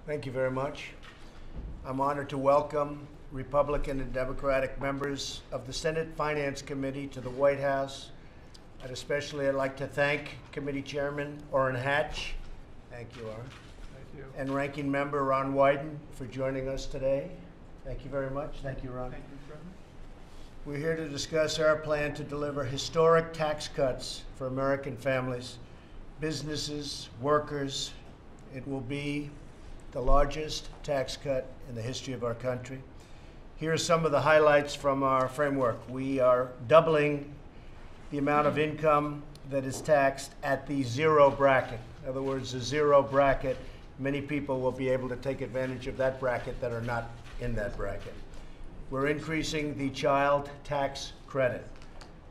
Thank you very much. I'm honored to welcome Republican and Democratic members of the Senate Finance Committee to the White House. And especially I'd like to thank Committee Chairman Orrin Hatch. Thank you, Orrin. Thank you. And Ranking Member Ron Wyden for joining us today. Thank you very much. Thank you, Ron. Thank you, President. We're here to discuss our plan to deliver historic tax cuts for American families, businesses, workers. It will be the largest tax cut in the history of our country. Here are some of the highlights from our framework. We are doubling the amount of income that is taxed at the zero bracket. In other words, the zero bracket, many people will be able to take advantage of that bracket that are not in that bracket. We're increasing the child tax credit.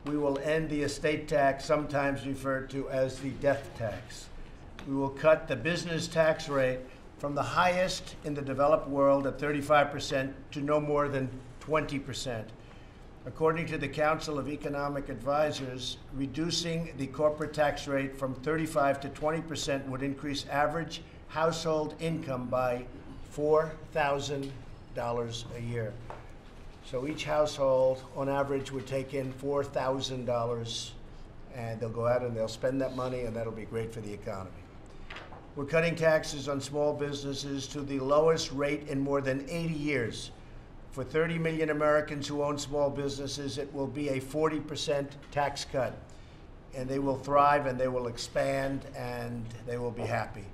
We will end the estate tax, sometimes referred to as the death tax. We will cut the business tax rate from the highest in the developed world at 35% to no more than 20%. According to the Council of Economic Advisors, reducing the corporate tax rate from 35 to 20% would increase average household income by $4,000 a year. So each household, on average, would take in $4,000, and they'll go out and they'll spend that money, and that'll be great for the economy. We're cutting taxes on small businesses to the lowest rate in more than 80 years. For 30 million Americans who own small businesses, it will be a 40% tax cut. And they will thrive, and they will expand, and they will be happy.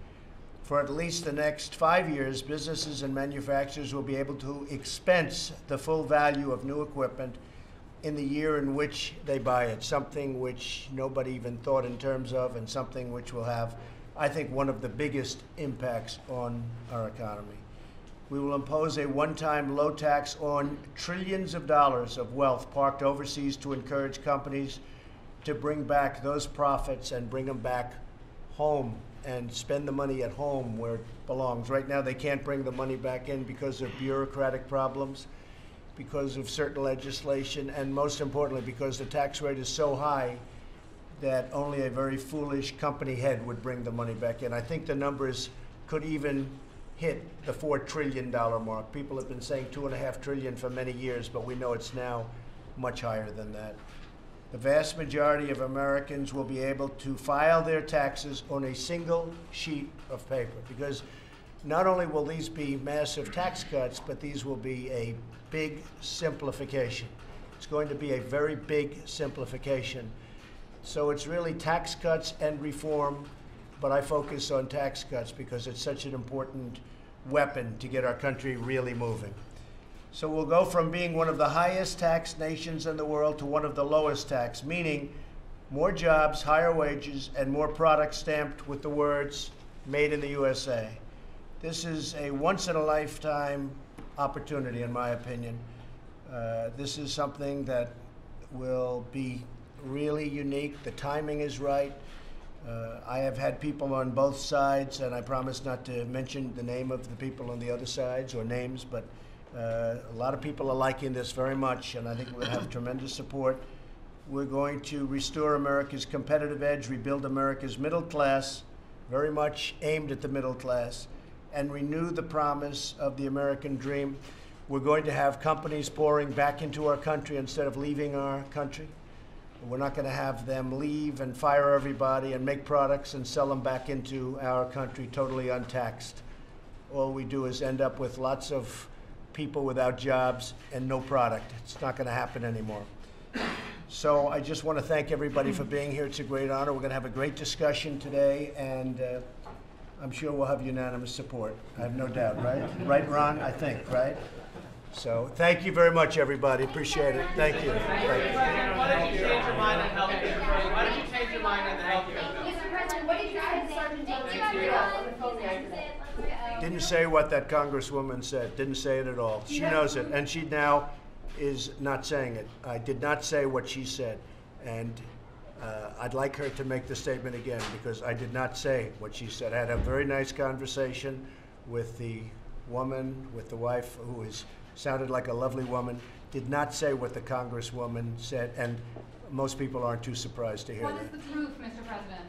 For at least the next 5 years, businesses and manufacturers will be able to expense the full value of new equipment in the year in which they buy it, something which nobody even thought in terms of, and something which will have, I think, one of the biggest impacts on our economy. We will impose a one-time low tax on trillions of dollars of wealth parked overseas to encourage companies to bring back those profits and bring them back home and spend the money at home where it belongs. Right now, they can't bring the money back in because of bureaucratic problems, because of certain legislation, and most importantly, because the tax rate is so high that only a very foolish company head would bring the money back in. I think the numbers could even hit the $4 trillion mark. People have been saying $2.5 trillion for many years, but we know it's now much higher than that. The vast majority of Americans will be able to file their taxes on a single sheet of paper, because not only will these be massive tax cuts, but these will be a big simplification. It's going to be a very big simplification. So it's really tax cuts and reform, but I focus on tax cuts because it's such an important weapon to get our country really moving. So we'll go from being one of the highest taxed nations in the world to one of the lowest tax, meaning more jobs, higher wages, and more products stamped with the words, "Made in the USA." This is a once-in-a-lifetime opportunity, in my opinion. This is something that will be really unique. The timing is right. I have had people on both sides, and I promise not to mention the name of the people on the other sides or names, but a lot of people are liking this very much, and I think we'll have tremendous support. We're going to restore America's competitive edge, rebuild America's middle class, very much aimed at the middle class, and renew the promise of the American dream. We're going to have companies pouring back into our country instead of leaving our country. We're not going to have them leave and fire everybody and make products and sell them back into our country totally untaxed. All we do is end up with lots of people without jobs and no product. It's not going to happen anymore. So I just want to thank everybody for being here. It's a great honor. We're going to have a great discussion today, and I'm sure we'll have unanimous support. I have no doubt, right? Right, Ron? I think, right? So thank you very much, everybody. Appreciate it. Thank you. Thank you. Why don't you change your mind on healthcare? Why don't you change your mind on the healthcare? Mr. President, what did you say, Sergeant Jones? Didn't say what that Congresswoman said. Didn't say it at all. She knows it, and she now is not saying it. I did not say what she said, and I'd like her to make the statement again, because I did not say what she said. I had a very nice conversation with the woman, with the wife, who sounded like a lovely woman. Did not say what the Congresswoman said, and most people aren't too surprised to hear that. What is the proof, Mr. President?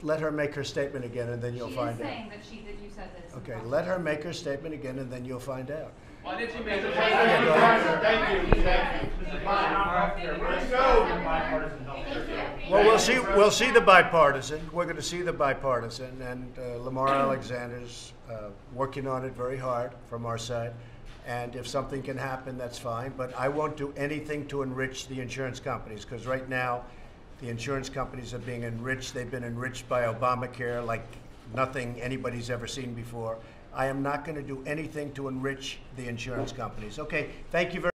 Let her make her statement again, and then you'll find it. She is saying that you said that Okay, let her make her statement again, and then you'll find out. Why did you make the Yeah, go ahead. Thank you. Mr. Biden, let's go. Bipartisan healthcare. Well, we'll see the bipartisan. We're going to see the bipartisan, and Lamar Alexander's working on it very hard from our side. And if something can happen, that's fine. But I won't do anything to enrich the insurance companies, because right now, the insurance companies are being enriched. They've been enriched by Obamacare like nothing anybody's ever seen before. I am not going to do anything to enrich the insurance companies. Okay, thank you very much.